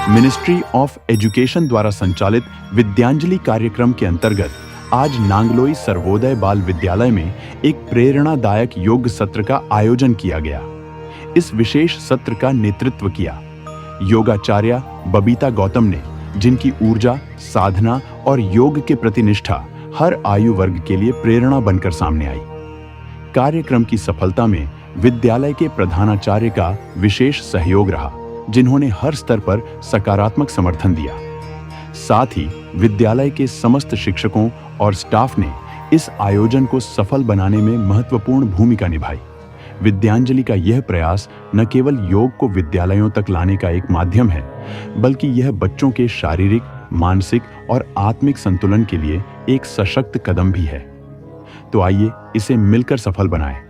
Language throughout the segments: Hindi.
मिनिस्ट्री ऑफ एजुकेशन द्वारा संचालित विद्यांजलि कार्यक्रम के अंतर्गत आज नांगलोई सर्वोदय बाल विद्यालय में एक प्रेरणादायक योग सत्र का आयोजन किया गया। इस विशेष सत्र का नेतृत्व किया योगाचार्य बबीता गौतम ने, जिनकी ऊर्जा, साधना और योग के प्रति निष्ठा हर आयु वर्ग के लिए प्रेरणा बनकर सामने आई। कार्यक्रम की सफलता में विद्यालय के प्रधानाचार्य का विशेष सहयोग रहा, जिन्होंने हर स्तर पर सकारात्मक समर्थन दिया। साथ ही विद्यालय के समस्त शिक्षकों और स्टाफ ने इस आयोजन को सफल बनाने में महत्वपूर्ण भूमिका निभाई। विद्यांजलि का यह प्रयास न केवल योग को विद्यालयों तक लाने का एक माध्यम है, बल्कि यह बच्चों के शारीरिक, मानसिक और आत्मिक संतुलन के लिए एक सशक्त कदम भी है। तो आइए इसे मिलकर सफल बनाएं।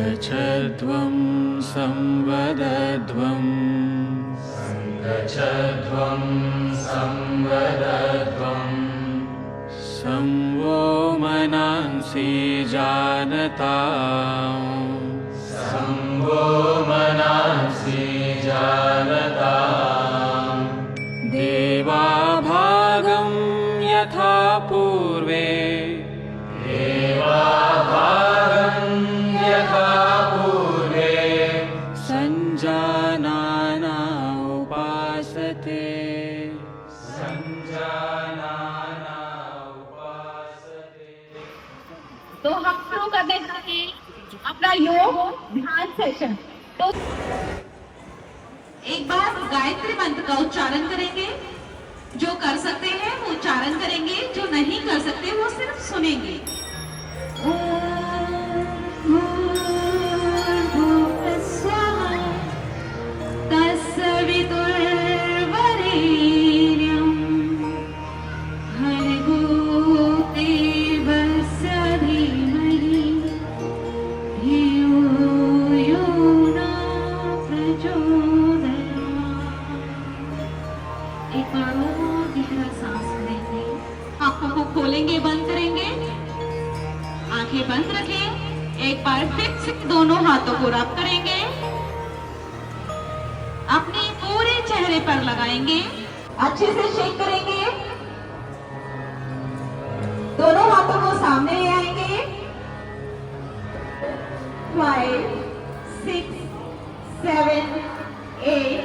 संगच्छध्वं संवदध्वं संवो मनांसि जानताम् देवा भागं यथा पूर्वे संजानाना उपासते। तो हम शुरू करने जा रहे हैं अपना योग ध्यान सेशन। तो एक बार गायत्री मंत्र का उच्चारण करेंगे। जो कर सकते हैं वो उच्चारण करेंगे, जो नहीं कर सकते वो सिर्फ सुनेंगे। आंखों को खोलेंगे, बंद करेंगे, आंखें बंद रखें। एक बार फिर से दोनों हाथों को रब करेंगे, अपने पूरे चेहरे पर लगाएंगे, अच्छे से शेक करेंगे, दोनों हाथों को सामने ले आएंगे। 5 6 7 8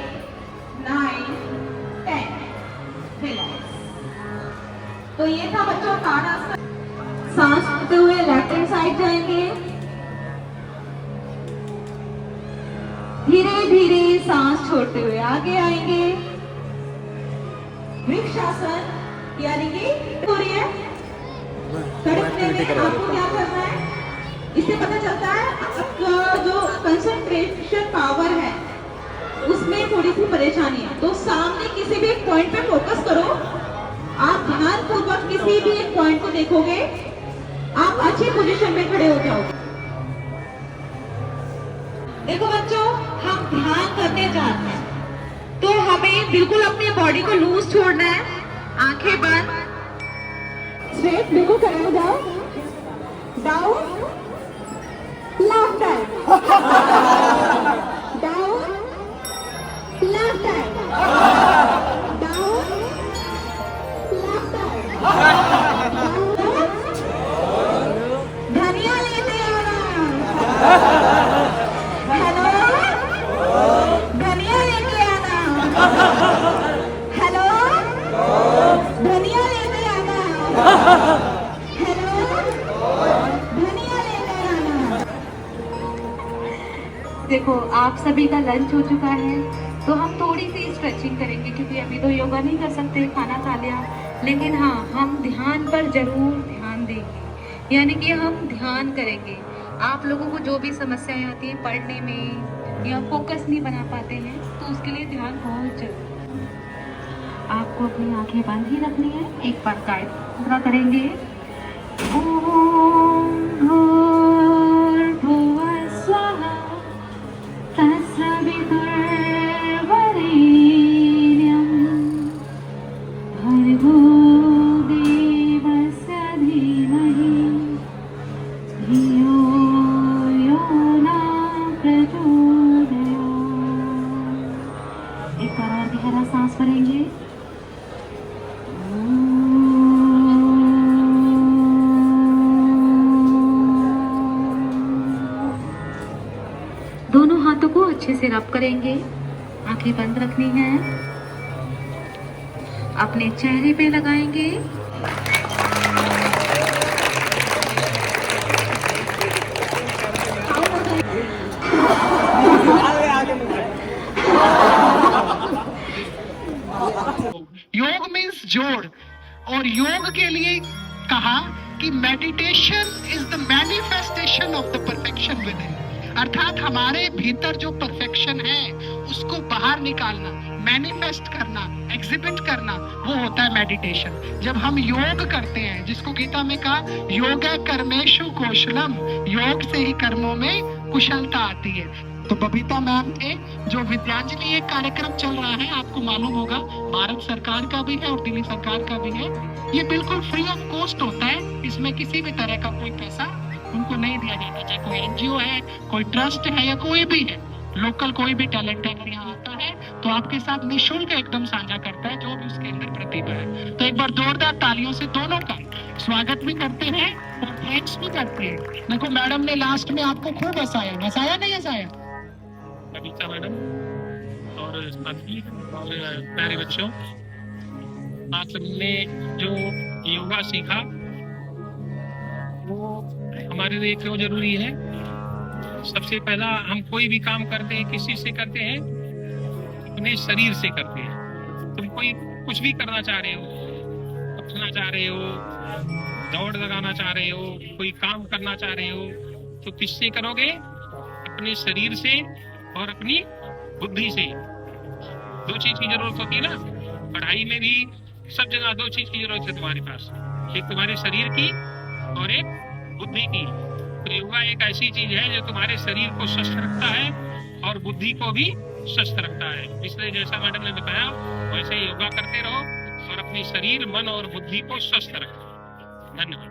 9 10। रिलैक्स। तो ये था बच्चों ताड़ासन। सांस लेते हुए लेफ्ट हैंड साइड जाएंगे, धीरे धीरे सांस छोड़ते हुए आगे आएंगे। वृक्षासन यानी कि हो रही है खड़े में आपको क्या करना है, इससे पता चलता है आपका जो कंसंट्रेशन पावर है उसमें थोड़ी सी परेशानी है। तो सामने किसी भी एक पॉइंट पे फोकस करो। आप ध्यान पूर्वक किसी भी एक पॉइंट को देखोगे, आप अच्छी पोजीशन में खड़े हो जाओगे। देखो बच्चों, हम ध्यान करने जाते हैं तो हमें बिल्कुल अपनी बॉडी को लूज छोड़ना है। आंखें बंद, स्ट्रेट बिल्कुल खड़े हो जाओ। Down, left hand, down, left hand, down, left hand, धनिया लेते आना। हेलो, धनिया लेके आना। हेलो, धनिया लेते आना। हेलो, धनिया लेते आना। देखो, आप सभी का लंच हो चुका है, तो हम थोड़ी सी स्ट्रेचिंग करेंगे, क्योंकि अभी तो योगा नहीं कर सकते, खाना खा लिया। लेकिन हाँ, हम ध्यान पर जरूर ध्यान देंगे, यानी कि हम ध्यान करेंगे। आप लोगों को जो भी समस्याएं आती हैं पढ़ने में या फोकस नहीं बना पाते हैं, तो उसके लिए ध्यान बहुत जरूरी है। आपको अपनी आंखें बंद ही रखनी है। एक बार गायत्री करेंगे। ओम भूर्भुवः स्वः तत्सवितुर्वरेण्यं भर्गो एक बार और गहरा सांस भरेंगे। दोनों हाथों को अच्छे से रब करेंगे। आंखें बंद रखनी है। अपने चेहरे पे लगाएंगे। योग मीन्स जोड़, और योग के लिए कहा कि meditation is the manifestation of the perfection with in, अर्थात हमारे भीतर जो परफेक्शन है उसको बाहर निकालना, मैनिफेस्ट करना, एग्जिबिट करना, वो होता है मेडिटेशन। जब हम योग करते हैं, जिसको गीता में कहा योगा कर्मेषु कौशलम, योग से ही कर्मों में कुशलता आती है। तो बबीता मैम थे, जो विद्यांजलि एक कार्यक्रम चल रहा है, आपको मालूम होगा, भारत सरकार का भी है और दिल्ली सरकार का भी है। ये बिल्कुल फ्री ऑफ कॉस्ट होता है, इसमें किसी भी तरह का कोई पैसा उनको नहीं दिया जाता, चाहे कोई एनजीओ है, कोई ट्रस्ट है या कोई भी है, लोकल कोई भी टैलेंट अगर यहाँ आता है तो आपके साथ निःशुल्क एकदम साझा करता है जो भी उसके अंदर प्रतिभा है। तो एक बार जोरदार तालियों से दोनों का स्वागत भी करते हैं और थैंक्स भी करते हैं। देखो मैडम ने लास्ट में आपको खूब हंसाया नहीं हंसाया? बबीता मैडम और साथी और प्यारे बच्चों, आप सबने जो योगा सीखा वो हमारे लिए क्यों जरूरी है? सबसे पहला, हम कोई भी काम करते हैं किसी से करते हैं, अपने शरीर से करते हैं। तुम कोई कुछ भी करना चाह रहे हो, उठना चाह रहे हो, दौड़ लगाना चाह रहे हो, कोई काम करना चाह रहे हो, तो किससे करोगे? अपने शरीर से और अपनी बुद्धि से। दो चीज की जरूरत होती है ना, पढ़ाई में भी सब जगह दो चीज की जरूरत है तुम्हारे पास, एक तुम्हारे शरीर की और एक बुद्धि की। तो योगा एक ऐसी चीज है जो तुम्हारे शरीर को स्वस्थ रखता है और बुद्धि को भी स्वस्थ रखता है। इसलिए जैसा मैडम ने बताया वैसे योगा करते रहो और अपने शरीर, मन और बुद्धि को स्वस्थ रखो। धन्यवाद।